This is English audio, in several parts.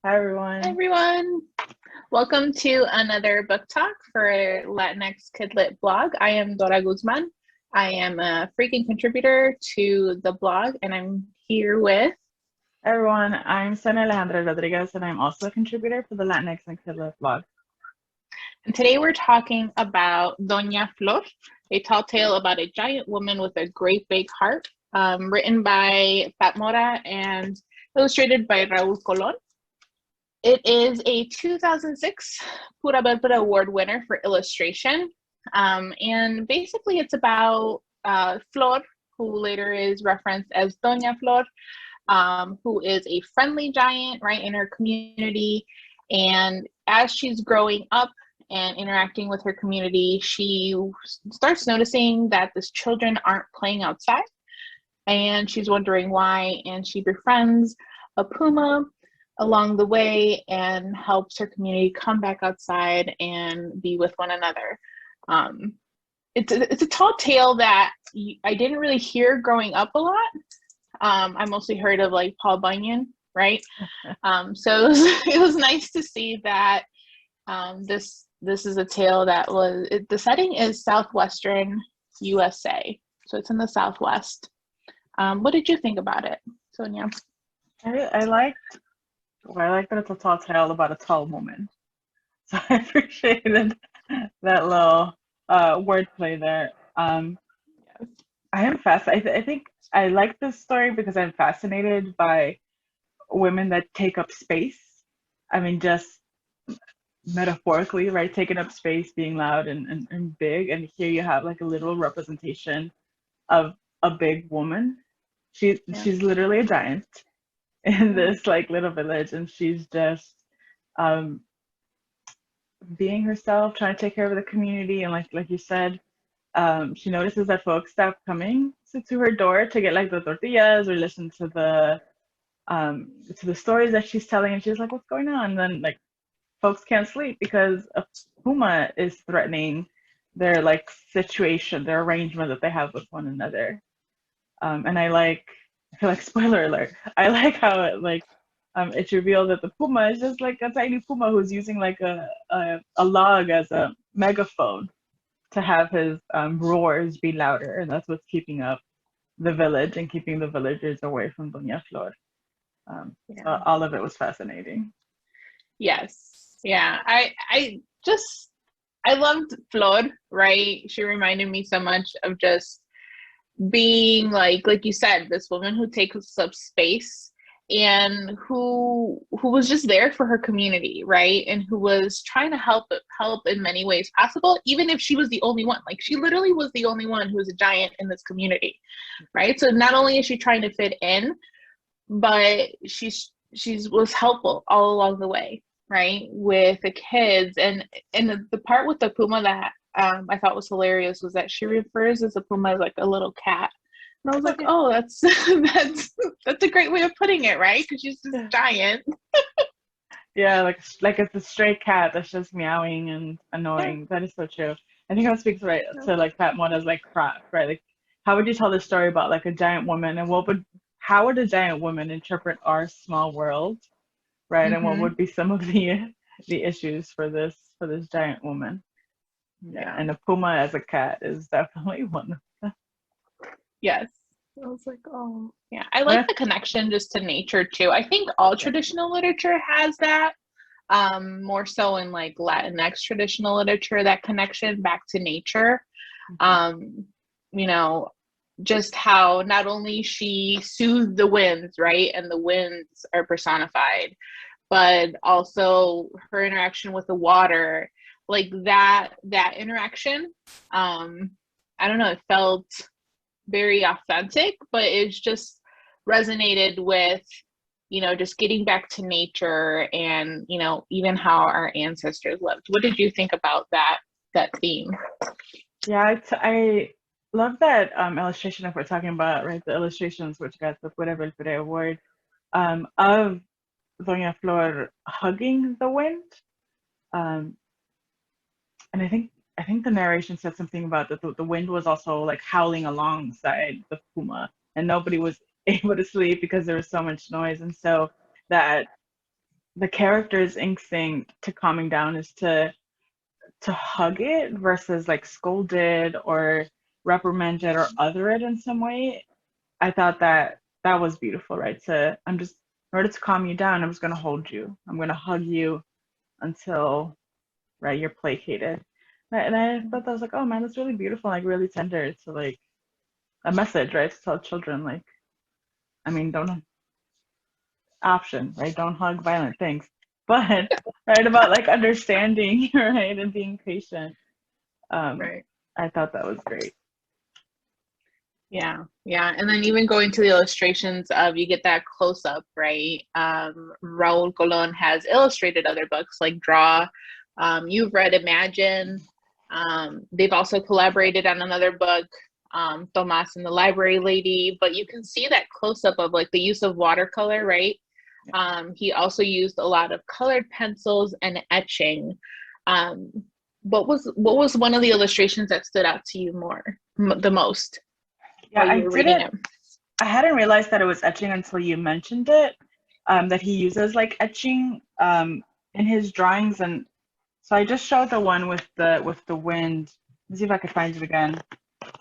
Hi Hi everyone. everyone. Welcome to another book talk for Latinx Kidlit blog. I am Dora Guzman. I am a freaking contributor to the blog, and I'm here with. Hi everyone. I'm Sonia Alejandra Rodriguez, and I'm also a contributor for the Latinx and Kidlit blog. And today we're talking about Dona Flor, a tall tale about a giant woman with a great big heart, written by Pat Mora and illustrated by Raul Colon. It is a 2006 Pura Belpre Award winner for illustration. And basically, it's about Flor, who later is referenced as Dona Flor, who is a friendly giant, right, in her community. And as she's growing up and interacting with her community, she starts noticing that these children aren't playing outside. And she's wondering why. And she befriends a puma along the way and helps her community come back outside and be with one another. Um, it's a tall tale that I didn't really hear growing up a lot. I mostly heard of like Paul Bunyan, right? So it was nice to see that this is a tale that the setting is southwestern USA, so it's in the Southwest. What did you think about it, Sonia? I like that it's a tall tale about a tall woman. So I appreciated that little wordplay there. I am fascinated. I think I like this story because I'm fascinated by women that take up space. I mean, just metaphorically, right? Taking up space, being loud and big. And here you have like a literal representation of a big woman. Yeah. She's literally a giant in this like little village, and she's just um, being herself, trying to take care of the community. And like you said, she notices that folks stop coming to her door to get like the tortillas or listen to the stories that she's telling, and she's like, "What's going on?" And then like folks can't sleep because a puma is threatening their like situation, their arrangement that they have with one another. And I feel like spoiler alert. I like how it's revealed that the puma is just like a tiny puma who's using like a log as a megaphone to have his roars be louder, and that's what's keeping up the village and keeping the villagers away from Dona Flor. So Yeah. all of it was fascinating. Yes. Yeah. I loved Flor, right? She reminded me so much of just being like you said, this woman who takes up space and who was just there for her community, right? And who was trying to help in many ways possible, even if she was the only one. Like she literally was the only one who was a giant in this community, right? So not only is she trying to fit in, but she's was helpful all along the way, right, with the kids. And the part with the puma that I thought was hilarious was that she refers as the puma as like a little cat, and I was Oh like, oh, that's that's a great way of putting it, right? Because she's just yeah. giant. Yeah, like it's a stray cat that's just meowing and Yeah. annoying. That is so true. I think that speaks right to like Pat Mona's like craft, right? Like how would you tell the story about like a giant woman, and what would how would a giant woman interpret our small world, right? And what Mm-hmm. would be some of the issues for this giant woman? Yeah, Yeah. and a puma as a cat is definitely one of them. Yes. I was like, oh, yeah. I like Yeah, the connection just to nature too. I think all yeah. traditional literature has that, more so in like Latinx traditional literature, that connection back to nature. Mhm. Um, you know, just how not only she soothed the winds, right? And the winds are personified, but also her interaction with the water, like that interaction. Um, I don't know, it felt very authentic, but it's just resonated with, just getting back to nature and, even how our ancestors lived. What did you think about that theme? Yeah, I love that illustration that we're talking about, right? The illustrations which got the Pura Belpre Award of Doña Flor hugging the wind. Um, and I think the narration said something about that the wind was also like howling alongside the puma, and nobody was able to sleep because there was so much noise. And so that the character's instinct to calming down is to hug it versus like scold it or reprimand it or other it in some way. I thought that that was beautiful, right? I'm just, in order to calm you down, I'm just gonna hold you. I'm gonna hug you until, right, you're placated. And I thought that was like, oh man, that's really beautiful, like really tender to like a message, right? To tell children, like, I mean, don't option, right? Don't hug violent things. But right about like understanding, right, and being patient. Um, Right. I thought that was great. Yeah, yeah. And then even going to the illustrations of you get that close up, right? Raul Colon has illustrated other books like Draw. You've read Imagine. They've also collaborated on another book, Tomas and the Library Lady, but you can see that close up of like the use of watercolor, right? He also used a lot of colored pencils and etching. Um, what was one of the illustrations that stood out to you the most? Yeah, While you were reading it. I hadn't realized that it was etching until you mentioned it, that he uses like etching in his drawings. And so I just showed the one with the wind. Let's see if I could find it again.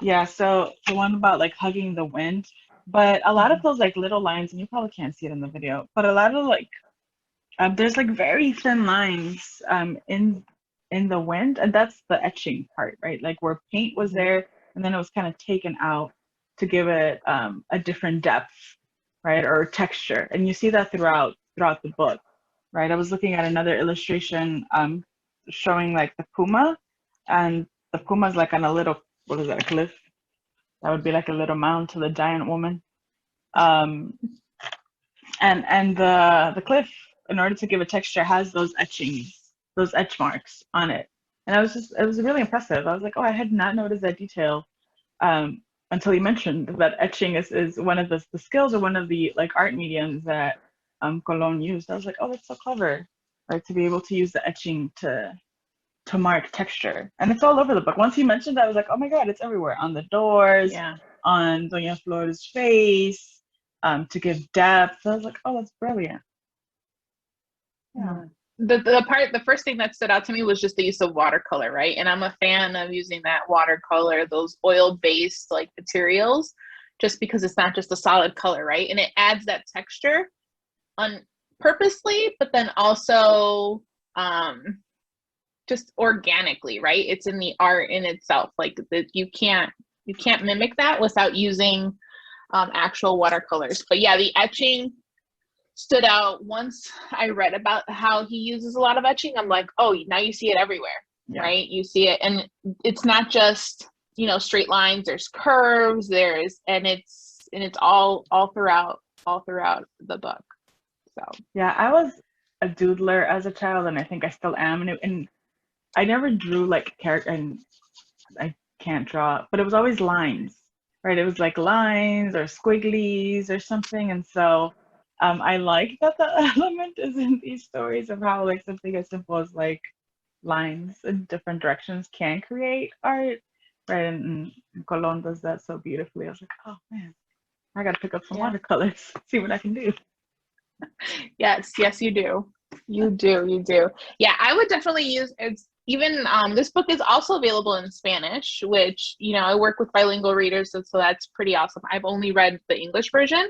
Yeah, so the one about like hugging the wind. But a lot of those like little lines, and you probably can't see it in the video, but a lot of like there's like very thin lines in the wind, and that's the etching part, right? Like where paint was there, and then it was kind of taken out to give it a different depth, right, or texture. And you see that throughout the book, right? I was looking at another illustration showing like the puma, and the puma's like on a little, what is that, a cliff? That would be like a little mound to the giant woman. Um, and the cliff, in order to give a texture, has those etchings, those etch marks on it. And it was really impressive. I was like, oh, I had not noticed that detail until you mentioned that etching is one of the skills or one of the like art mediums that Colon used. I was like, oh, that's so clever, right? To be able to use the etching to mark texture. And it's all over the book. Once he mentioned that, I was like, oh my God, it's everywhere. On the doors, Yeah. on Dona Flor's face, to give depth. So I was like, oh, that's brilliant. Yeah. The first thing that stood out to me was just the use of watercolor, right? And I'm a fan of using that watercolor, those oil-based like materials, just because it's not just a solid color, right? And it adds that texture on purposely, but then also just organically, right? It's in the art in itself. Like you can't mimic that without using actual watercolors. But yeah, the etching stood out. Once I read about how he uses a lot of etching, I'm like, oh, now you see it everywhere, right? You see it, and it's not just straight lines. There's curves. And it's all throughout the book. So yeah, I was a doodler as a child, and I think I still am. And I never drew like character, and I can't draw, but it was always lines, right? It was like lines or squigglies or something. And so I like that the element is in these stories of how like something as simple as like lines in different directions can create art, right? And Colon does that so beautifully. I was like, oh man, I gotta pick up some watercolors, see what I can do. Yes, you do. You do. Yeah, I would definitely use it's even this book is also available in Spanish, which I work with bilingual readers, so that's pretty awesome. I've only read the English version,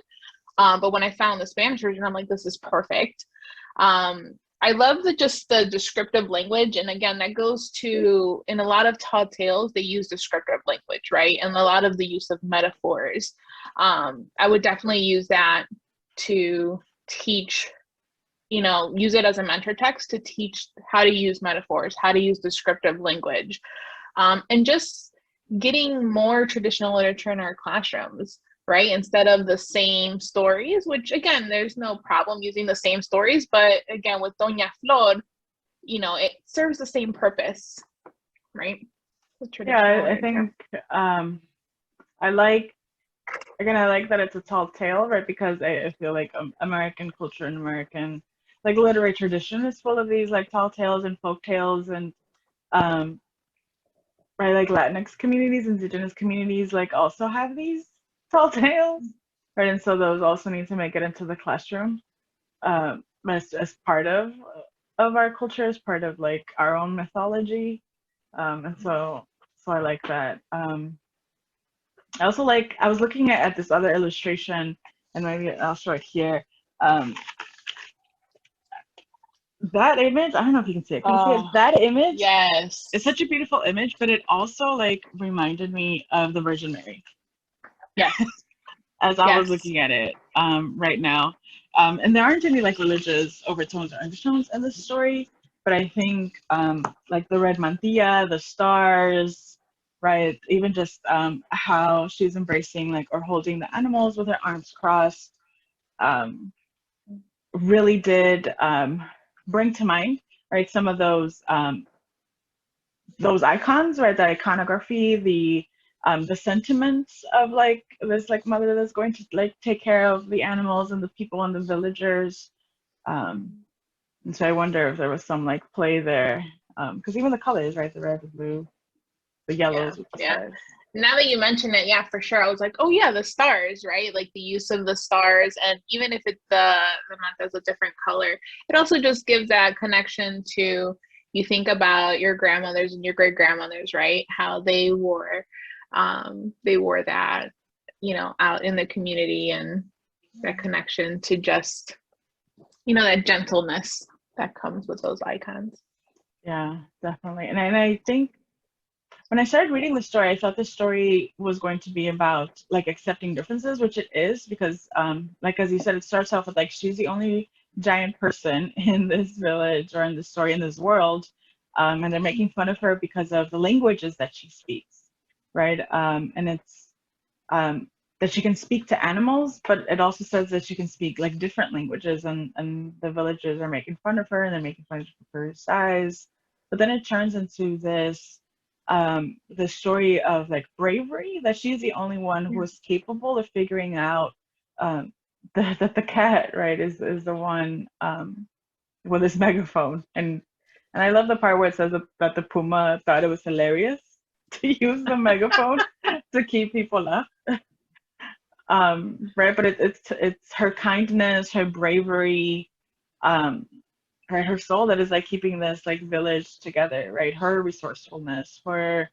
but when I found the Spanish version, I'm like, this is perfect. I love just the descriptive language, and again, that goes to in a lot of tall tales they use descriptive language, right? And a lot of the use of metaphors. I would definitely use that to teach, use it as a mentor text to teach how to use metaphors, how to use descriptive language, and just getting more traditional literature in our classrooms, right? Instead of the same stories, which again, there's no problem using the same stories, but again, with Dona Flor, it serves the same purpose, right? Yeah, I think I like that it's a tall tale, right? Because I feel like American culture and American like literary tradition is full of these like tall tales and folk tales, and right, like Latinx communities, indigenous communities like also have these tall tales, right? And so those also need to make it into the classroom. as part of our culture, as part of like our own mythology. And so I like that. I also like, I was looking at this other illustration, and maybe I'll show it here. Um, that image, I don't know if you can see it. Can you see it? Oh, That image is yes. such a beautiful image, but it also like reminded me of the Virgin Mary Yes. as I was Yes. looking at it right now. And there aren't any like religious overtones or undertones in this story, but I think like the red mantilla, the stars, right? Even just how she's embracing like or holding the animals with her arms crossed, um, really did bring to mind, right, some of those icons, right? The iconography, the sentiments of like this like mother that's going to like take care of the animals and the people and the villagers. Um, and so I wonder if there was some like play there, because even the colors, right? The red, the blue, the Yeah. yellows with the Yeah. stars. Now that you mention it, yeah, for sure. I was like, oh yeah, the stars, right? Like the use of the stars, and even if it's the month is a different color, it also just gives that connection to you think about your grandmothers and your great grandmothers, right? How they wore that, out in the community, and that connection to just, that gentleness that comes with those icons. Yeah, definitely. And I think when I started reading the story, I thought the story was going to be about like accepting differences, which it is, because like as you said, it starts off with like she's the only giant person in this village or in this story in this world, and they're making fun of her because of the languages that she speaks, right? And it's um, that she can speak to animals, but it also says that she can speak like different languages, and the villagers are making fun of her and they're making fun of her size. But then it turns into the story of like bravery, that she's the only one who is capable of figuring out um, that the cat, right, is the one with this megaphone. And I love the part where it says that the puma thought it was hilarious to use the megaphone to keep people up. Right, but it's her kindness, her bravery, um, right, her soul that is like keeping this like village together, right? Her resourcefulness, her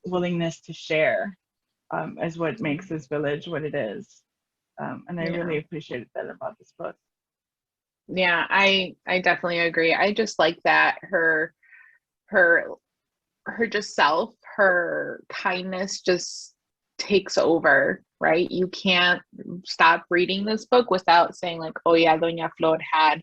willingness to share, is what makes this village what it is. And I Yeah. really appreciated that about this book. Yeah, I definitely agree. I just like that her her just self, her kindness just takes over, right? You can't stop reading this book without saying like, oh yeah, Doña Flor had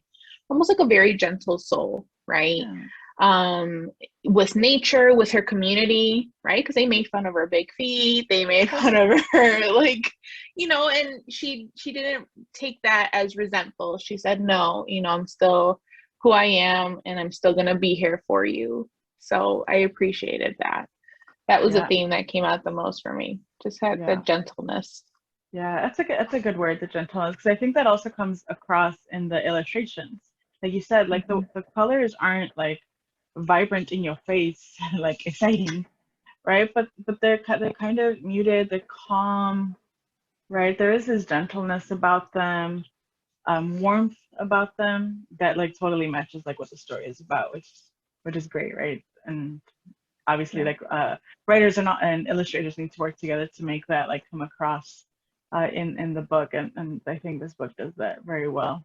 almost like a very gentle soul, right? Yeah, Um, with nature, with her community, right? Because they made fun of her big feet, they made fun of her, like, and she didn't take that as resentful. She said, no, I'm still who I am, and I'm still gonna be here for you. So I appreciated that. That was a yeah, theme that came out the most for me. Just had the yeah, gentleness. yeah. That's a good word, the gentleness, because I think that also comes across in the illustrations. Like you said, like Mm-hmm. the colors aren't like vibrant in your face, like exciting, right? But they're kind of muted, they're calm, right? There is this gentleness about them, warmth about them that like totally matches like what the story is about, which is great, right? And obviously Yeah. like writers and illustrators need to work together to make that like come across in the book, and I think this book does that very well.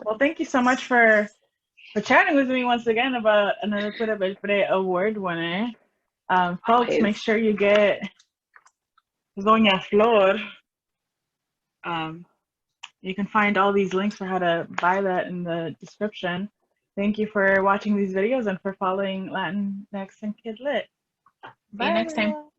Well, thank you so much for chatting with me once again about another Pura Belpre Award winner. Folks, make Always. sure you get Dona Flor. Um, you can find all these links for how to buy that in the description. Thank you for watching these videos and for following Latinx and Kid Lit. See you Bye, next time. everyone.